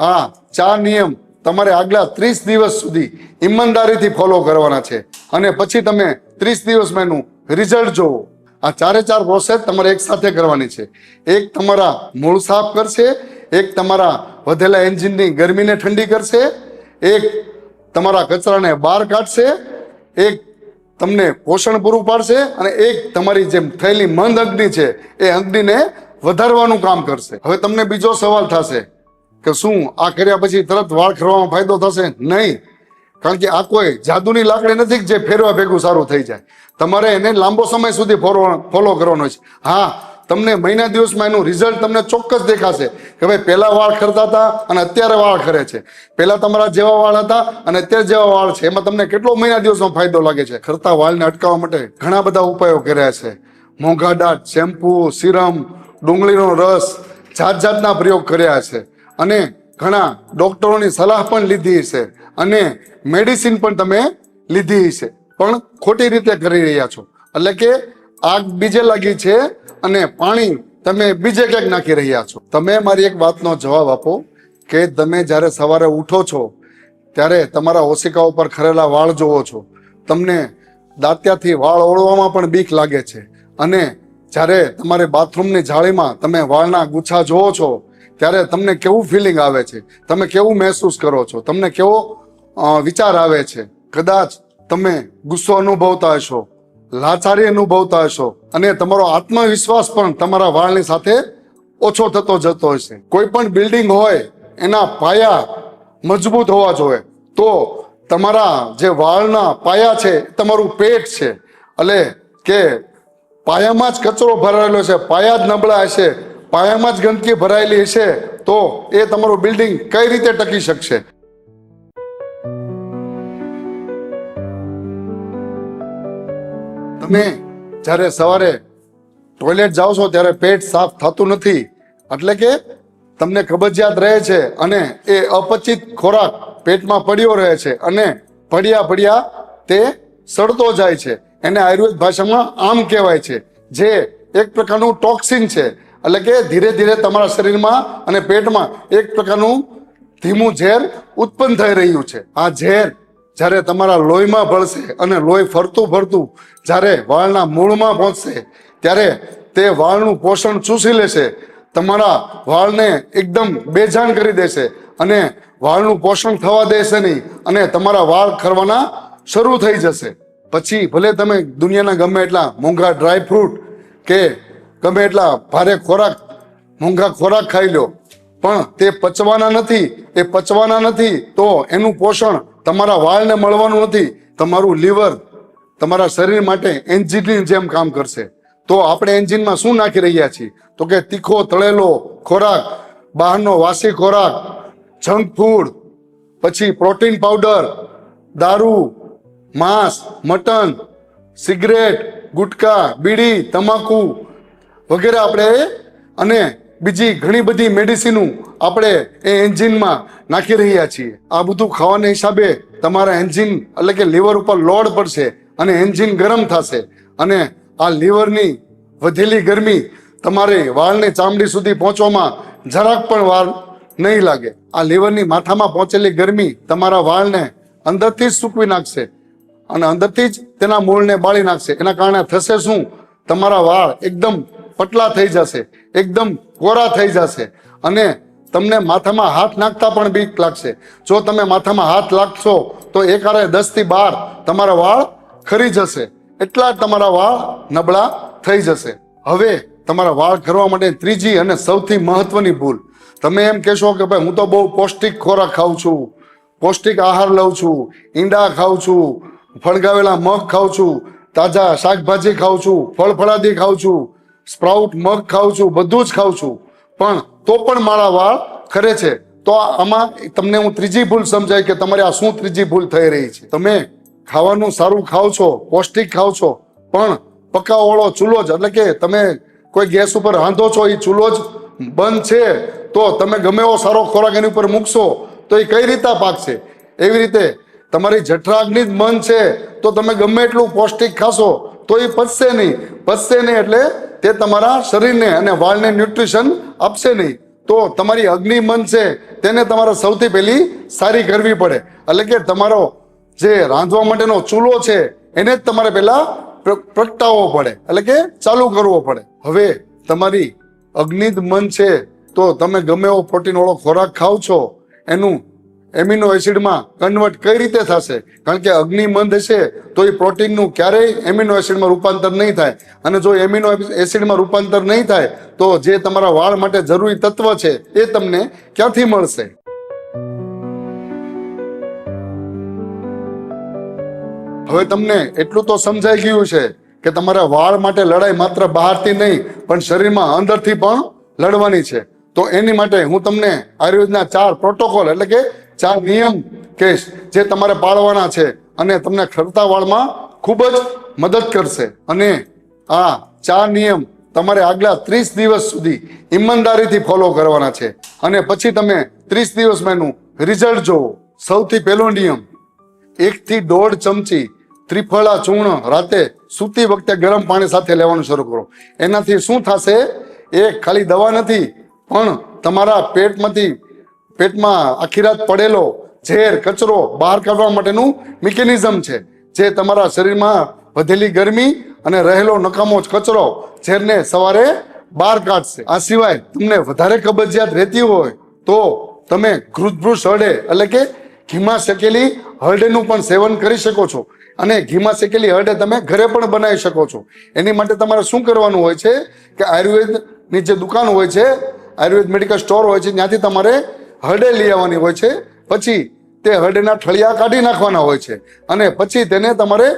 આ 4 નિયમ તમારે આગલા 30 દિવસ સુધી ઈમાનદારીથી ફોલો કરવાના છે અને પછી તમે 30 દિવસમાં એનું રિઝલ્ટ જોવો। આ 4 પ્રોસેસ તમારે એક સાથે કરવાની છે। એક તમારા મૂળ સાફ કરશે, એક તમારા વધેલા એન્જિનની ગરમીને ઠંડી કરશે, એક તમારા કચરાને બહાર કાઢશે, એક તમને પોષણ પૂરું પાડશે અને એક તમારી જેમ થયેલી મંદ અગ્નિ છે એ અગ્નિને વધારવાનું કામ કરશે। હવે તમને બીજો સવાલ થશે કે શું આ કર્યા પછી તરત વાળ ખરવામાં ફાયદો થશે? નહીં, કારણ કે આ કોઈ જાદુની લાકડી નથી કે જે ફેરવા ભેગું સારું થઈ જાય। તમારે એને લાંબો સમય સુધી ફોલો કરવાનો છે। હા, તમને મહિના દિવસમાં એનું રિઝલ્ટ તમને ચોક્કસ દેખાશે કે ભાઈ પહેલા વાળ ખરતા હતા અને અત્યારે વાળ ખરે છે, પહેલા તમારા જેવા વાળ હતા અને અત્યારે જેવા વાળ છે, એમાં તમને કેટલો મહિના દિવસમાં ફાયદો લાગે છે। ખરતા વાળને અટકાવવા માટે ઘણા બધા ઉપાયો કર્યા છે। મોંઘા દાંત, શેમ્પુ, સિરમ, ડુંગળીનો રસ, જાતના પ્રયોગ કર્યા છે અને ઘણા ડોક્ટરોની સલાહ પણ લીધી છે અને મેડિસિન પણ તમે લીધી છે, પણ ખોટી રીતે કરી રહ્યા છો। એટલે કે આગ બીજે લાગી છે અને પાણી તમે બીજે ક્યાંક નાખી રહ્યા છો। તમે મારી એક વાતનો જવાબ આપો કે તમે જ્યારે સવારે ઉઠો છો ત્યારે તમારા ઓશિકા ઉપર ખરેલા વાળ જોવો છો, તમને દાંતિયાથી વાળ ઓળવામાં પણ બીક લાગે છે અને જ્યારે તમારે બાથરૂમની જાળીમાં તમે વાળના ગુચ્છા જોવો છો ત્યારે તમને કેવું ફિલિંગ આવે છે, તમે કેવું મહેસૂસ કરો છો, તમને કેવો વિચાર આવે છે? કદાચ તમે ગુસ્સો અનુભવતા હશો, લાચારી અનુભવતા હશો અને તમારો આત્મવિશ્વાસ પણ તમારા વાળની સાથે ઓછો થતો જતો હશે। કોઈ પણ બિલ્ડિંગ હોય એના પાયા મજબૂત હોવા જોઈએ, તો તમારા જે વાળના પાયા છે તમારું પેટ છે। એટલે કે પાયામાં જ કચરો ભરાયેલો છે, પાયા જ નબળા હશે, પાયામાં જ ગંદકી ભરાયેલી હશે તો એ તમારું બિલ્ડિંગ કઈ રીતે ટકી શકશે? તમે જ્યારે સવારે ટોયલેટ જાઓ છો ત્યારે પેટ સાફ થતું નથી, એટલે કે તમને કબજિયાત રહે છે અને એ અપચિત ખોરાક પેટમાં પડ્યો રહે છે અને પડ્યા તે સડતો જાય છે। એને આયુર્વેદ ભાષામાં આમ કહેવાય છે, જે એક પ્રકારનું ટોક્સિન છે। એટલે કે ધીરે ધીરે તમારા શરીરમાં અને પેટમાં એક પ્રકારનું ધીમું ઝેર ઉત્પન્ન થઈ રહ્યું છે। આ ઝેર જ્યારે તમારા લોહીમાં ભળશે અને લોહી ફરતું જ્યારે વાળના મૂળમાં પહોંચશે ત્યારે તે વાળનું પોષણ ચૂસી લેશે, તમારા વાળને એકદમ બેજાન કરી દેશે અને વાળનું પોષણ થવા દેશે નહીં અને તમારા વાળ ખરવાના શરૂ થઈ જશે। પછી ભલે તમે દુનિયાના ગમે એટલા મોંઘા ડ્રાય ફ્રૂટ કે ગમે એટલા ભારે ખોરાક, મોંઘા ખોરાક ખાઈ લો, પણ તે પચવાના નથી તો એનું પોષણ તમારા વાળને મળવાનું નથી। તમારું લીવર તમારા શરીર માટે એન્જિનની જેમ કામ કરશે। તો આપણે એન્જિનમાં શું નાખી રહ્યા છીએ? તો કે તીખો તળેલો ખોરાક, બહારનો વાસી ખોરાક, જંક ફૂડ, પછી પ્રોટીન પાવડર, દારૂ, માંસ, મટન, સિગરેટ, ગુટકા, બીડી, તમાકુ વગેરે આપણે અને બીજી ઘણી બધી મેડિસિનો આપણે એ એન્જિનમાં નાખી રહ્યા છીએ। આ બધું ખાવાના હિસાબે તમારા એન્જિન એટલે કે લીવર ઉપર લોડ પડશે અને એન્જિન ગરમ થશે અને આ લીવરની વધેલી ગરમી તમારી વાળની ચામડી સુધી પહોંચવામાં જરાક પણ વાર નહીં લાગે। આ લીવરની માથામાં પહોંચેલી ગરમી તમારા વાળને અંદરથી જ સૂકવી નાખશે અને અંદરથી જ તેના મૂળને બાળી નાખશે। એના કારણે થશે શું? તમારા વાળ એકદમ પતલા થઈ જશે, એકદમ કોરા થઈ જશે અને તમને માથામાં હાથ નાખતા પણ બીક લાગશે। જો તમે માથામાં હાથ લાગશો તો એકારે 10 થી 12 તમારા વાળ ખરી જશે, એટલા જ તમારા વાળ નબળા થઈ જશે। હવે તમારા વાળ ખરવા માટે ત્રીજી અને સૌથી મહત્વની ભૂલ, તમે એમ કહેશો કે ભાઈ હું તો બહુ પૌષ્ટિક ખોરાક ખાઉં છું, પૌષ્ટિક આહાર લઉં છું, ઈંડા ખાઉં છું, ફળગાવેલા મગ ખાઉં છું, તાજા શાકભાજી ખાઉં છું, ફળફળાદી ખાઉં છું, સ્પ્રાઉટ મગ ખાઉં છું, બધું જ ખાઉં છું, પણ તો પણ મારા વાળ ખરે છે। તો આમાં તમને હું ત્રીજી ભૂલ સમજાય કે તમારે આ શું ત્રીજી ભૂલ થઈ રહી છે? તમે ખાવાનું સારું ખાઓ છો, પૌષ્ટિક ખાઓ છો, પણ પકાવવાળો ચૂલો જ એટલે કે તમે કોઈ ગેસ ઉપર રાંધો છો એ ચૂલો જ બંધ છે તો તમે ગમે એવો સારો ખોરાક એની ઉપર મૂકશો તો એ કઈ રીતે પાકશે? એવી રીતે તમારી જઠરાગ્નિ જ બંધ છે તો તમે ગમે એટલું પૌષ્ટિક ખાશો તો એ પચશે નહીં એટલે તે તમારા શરીરને અને વાળને ન્યુટ્રિશન આપશે નહીં। તો તમારી અગ્નિ મન છે તેને તમારે સૌથી પહેલી સારી કરવી પડે. એટલે કે તમારો જે રાંધવા માટેનો ચૂલો છે એને જ તમારે પહેલા પ્રગટાવવો પડે, એટલે કે ચાલુ કરવો પડે. હવે તમારી અગ્નિદ મન છે તો તમે ગમે એવો પ્રોટીન વાળો ખોરાક ખાવ છો એનું એમિનો એસિડમાં કન્વર્ટ કઈ રીતે થશે? કારણ કે અગ્નિ મંદ હશે તો એ પ્રોટીનનું ક્યારેય એમિનો એસિડમાં રૂપાંતર નહીં થાય, અને જો એમિનો એસિડમાં રૂપાંતર નહીં થાય તો જે તમારા વાળ માટે જરૂરી તત્વ છે એ તમને ક્યાંથી મળશે? હવે તમને એટલું તો સમજાઈ ગયું છે કે તમારા વાળ માટે લડાઈ માત્ર બહારથી નહીં પણ શરીરમાં અંદરથી પણ લડવાની છે. તો એની માટે હું તમને આયુર્વેદના 4 પ્રોટોકોલ એટલે કે 4 નિયમ કહીશ જે તમારે પાળવાના છે અને તમને ખરતા વાળમાં ખૂબ જ મદદ કરશે. અને આ 4 નિયમ તમારે આગલા 30 દિવસ સુધી ઈમાનદારીથી ફોલો કરવાના છે અને પછી તમે 30 દિવસમાં એનું રિઝલ્ટ જોવો. સૌથી પહેલો નિયમ, 1 થી 1.5 ચમચી ત્રિફળા ચૂર્ણ રાતે સૂતી વખતે ગરમ પાણી સાથે લેવાનું શરૂ કરો. એનાથી શું થશે? એ ખાલી દવા નથી પણ તમારા પેટમાં આખી રાત પડેલો ઝેર કચરો બહાર કાઢવા માટેનું મિકેનિઝમ છે જે તમારા શરીરમાં વધેલી ગરમી અને રહેલો નકામો કચરો ઝેરને સવારે બહાર કાઢશે. આ સિવાય તમને વધારે કબજિયાત રહેતી હોય તો તમે ઘૃતભૃષ હળડે એટલે કે ઘીમાં શેકેલી હળડેનું પણ સેવન કરી શકો છો અને ઘીમાં શેકેલી હળડે તમે ઘરે પણ બનાવી શકો છો. એની માટે તમારે શું કરવાનું હોય છે કે આયુર્વેદની જે દુકાન હોય છે, આયુર્વેદ મેડિકલ સ્ટોર હોય છે, ત્યાંથી તમારે હળડે લઈ આવવાની હોય છે. પછી તે હળડેના ઠળિયા કાઢી નાખવાના હોય છે અને પછી તેને તમારે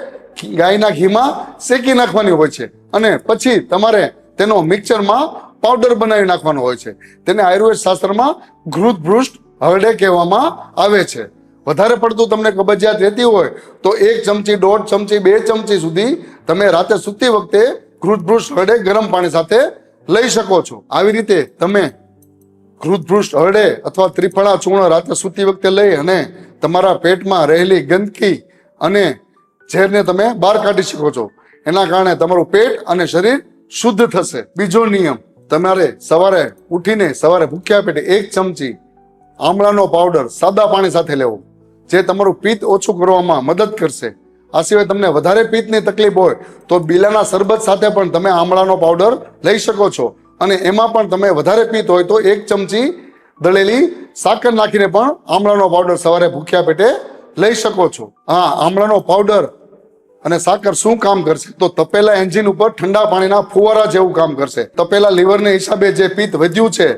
ગાયના ઘીમાં શેકી નાખવાની હોય છે અને પછી તમારે તેનો મિક્સરમાં પાવડર બનાવી નાખવાનો હોય છે. તેને આયુર્વેદ શાસ્ત્રમાં ઘૃતભૃષ્ટ હળડે કહેવામાં આવે છે. વધારે પડતું તમને કબજિયાત રહેતી હોય તો 1 ચમચી 1.5 ચમચી 2 ચમચી સુધી તમે રાતે સૂતી વખતે ઘૃતભૃષ્ટ હળડે ગરમ પાણી સાથે લઈ શકો છો. આવી રીતે તમે ઘૃતભૃષ્ટ હળડે અથવા ત્રિફળા ચૂર્ણ રાતે સૂતી વખતે લઈ અને તમારા પેટમાં રહેલી ગંદકી અને ઝેરને તમે બહાર કાઢી શકો છો. એના કારણે તમારું પેટ અને શરીર શુદ્ધ થશે. બીજો નિયમ, તમારે સવારે ઉઠીને સવારે ભૂખ્યા પેટે 1 ચમચી આમળાનો પાવડર સાદા પાણી સાથે લેવો જે તમારું પિત્ત ઓછું કરવામાં મદદ કરશે. આ સિવાય તમને વધારે પિત્તની તકલીફ હોય તો બીલાના શરબત સાથે પણ તમે આમળાનો પાવડર લઈ શકો છો અને એમાં પણ તમે વધારે પિત્ત હોય તો 1 ચમચી દળેલી સાકર નાખીને પણ આમળાનો પાવડર સવારે ભૂખ્યા પેટે લઈ શકો છો. હા, આમળાનો પાવડર અને સાકર શું કામ કરશે તો તપેલા એન્જિન ઉપર ઠંડા પાણીના ફુવારા જેવું કામ કરશે. તપેલા લીવરને હિસાબે જે પિત્ત વધ્યું છે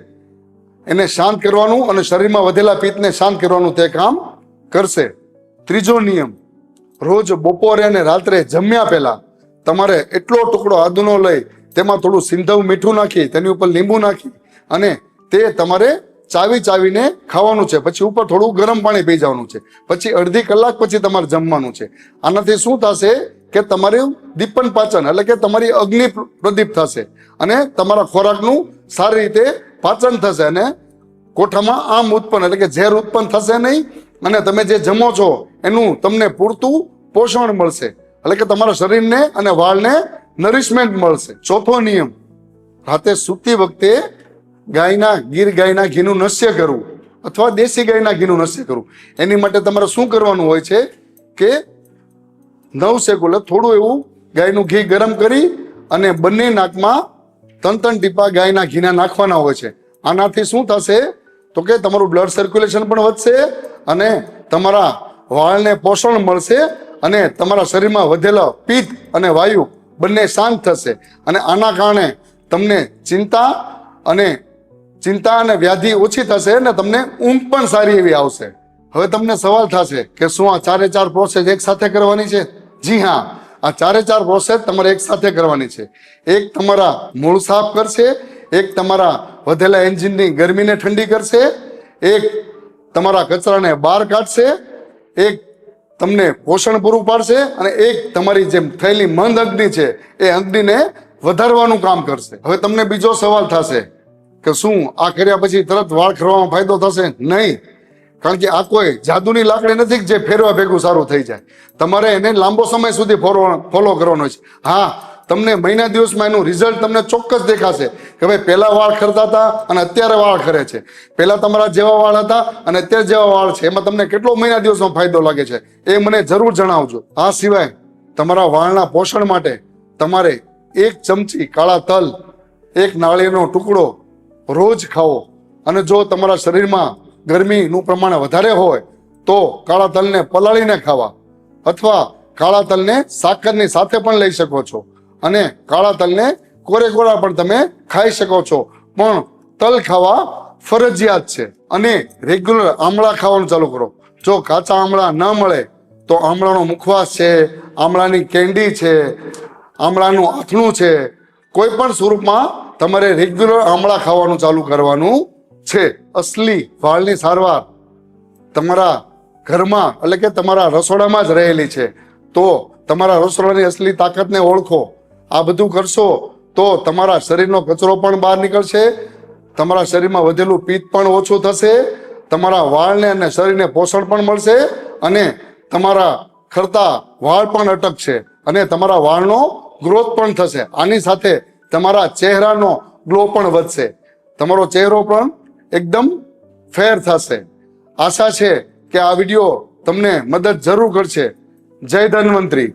એને શાંત કરવાનું અને શરીરમાં વધેલા પિત્તને શાંત કરવાનું તે કામ કરશે. ત્રીજો નિયમ, રોજ બપોરે અને રાત્રે જમ્યા પહેલા તમારે એટલો ટુકડો આદુનો લઈ તેમાં થોડું સિંધવ મીઠું નાખી તેની ઉપર લીંબુ નાખી અને તે તમારે ચાવીને ખાવાનું છે. પછી ઉપર થોડું ગરમ પાણી પી જવાનું છે. પછી અડધી કલાક પછી તમારે જમવાનું છે. આનાથી શું થશે કે તમારું દીપન પાચન એટલે કે તમારી અગ્નિ પ્રદીપ થશે અને તમારા ખોરાકનું સારી રીતે પાચન થશે અને કોઠામાં આમ ઉત્પન્ન એટલે કે ઝેર ઉત્પન્ન થશે નહીં અને તમે જે જમો છો એનું તમને પૂરતું પોષણ મળશે એટલે કે તમારા શરીરને અને વાળને નરિશમેન્ટ મળશે. ચોથો નિયમ, રાતે સૂતી વખતે ગીર ગાયના ઘીનું નશ્ય કરવું અથવા દેશી ગાયના ઘીનું નશ્ય કરવું. એની માટે તમારે શું કરવાનું હોય છે કે 9 શેકું એટલે થોડું એવું ગાયનું ઘી ગરમ કરી અને બંને નાકમાં 3 ટીપા ગાયના ઘીના નાખવાના હોય છે. આનાથી શું થશે તો કે તમારું બ્લડ સર્ક્યુલેશન પણ વધશે અને તમારા વાળને પોષણ મળશે અને તમારા શરીરમાં વધેલા પિત્ત અને વાયુ બંને શાંત થશે અને આના કારણે તમને ચિંતા અને વ્યાધિ ઓછી થશે અને તમને ઊંઘ પણ સારી એવી આવશે. હવે તમને સવાલ થશે કે શું આ 4 પ્રોસેસ એક સાથે કરવાની છે? જી હા, આ 4 પ્રોસેસ તમારે એક સાથે કરવાની છે. એક તમારા મૂળ સાફ કરશે, એક તમારા વધેલા એન્જિનની ગરમીને ઠંડી કરશે, એક તમારા કચરાને બહાર કાઢશે, એક તમને પોષણ પૂરું પાડશે અને એક તમારી જે થયેલી મંદ અગ્નિ છે એ અગ્નિને વધારવાનું કામ કરશે. હવે તમને બીજો સવાલ થશે કે શું આ કર્યા પછી તરત વાળ ખરવામાં ફાયદો થશે? નહીં, કારણ કે આ કોઈ જાદુની લાકડી નથી જે ફેરવા ભેગું સારું થઈ જાય. તમારે એને લાંબો સમય સુધી ફોલો કરવાનો છે. હા, તમને મહિના દિવસમાં એનું રિઝલ્ટ તમને ચોક્કસ દેખાશે કે ભાઈ પહેલા વાળ ખરતા હતા અને અત્યારે વાળ ખરે છે, પહેલા તમારા જેવા વાળ હતા અને અત્યારે જેવા વાળ છે, એમાં તમને કેટલો મહિના દિવસમાં ફાયદો લાગે છે એ મને જરૂર જણાવજો. આ સિવાય તમારા વાળના પોષણ માટે તમારે 1 ચમચી કાળા તલ, 1 નાળિયેરનો ટુકડો રોજ ખાવો. અને જો તમારા શરીરમાં ગરમીનું પ્રમાણ વધારે હોય તો કાળા તલને પલાળીને ખાવા, અથવા કાળા તલને સાકરની સાથે પણ લઈ શકો છો, અને કાળા તલને કોરે કોરા પણ તમે ખાઈ શકો છો. પણ તલ ખાવા ફરજિયાત છે. અને રેગ્યુલર આમળા ખાવાનું ચાલુ કરો. જો કાચા આમળા ન મળે તો આમળાનો મુખવાસ છે, આમળાની કેન્ડી છે, આમળાનું આથણું છે, કોઈ પણ સ્વરૂપમાં તમારે રેગ્યુલર આમળા ખાવાનું ચાલુ કરવાનું છે. અસલી વાળની સારવાર તમારા ઘરમાં એટલે કે તમારા રસોડામાં જ રહેલી છે. તો તમારા રસોડાની અસલી તાકાતને ઓળખો. આ બધું કરશો તો તમારા શરીરનો કચરો પણ બહાર નીકળશે, તમારા શરીરમાં વધેલું પિત્ત પણ ઓછું થશે, તમારા વાળને અને શરીરને પોષણ પણ મળશે, અને તમારા ખરતા વાળ પણ અટકશે, અને તમારા વાળનો ગ્રોથ પણ થશે. આની સાથે તમારા ચહેરાનો ગ્લો પણ વધશે, તમારો ચહેરો પણ એકદમ ફેર થશે. આશા છે કે આ વિડીયો તમને મદદ જરૂર કરશે. જય ધન્વંતરી.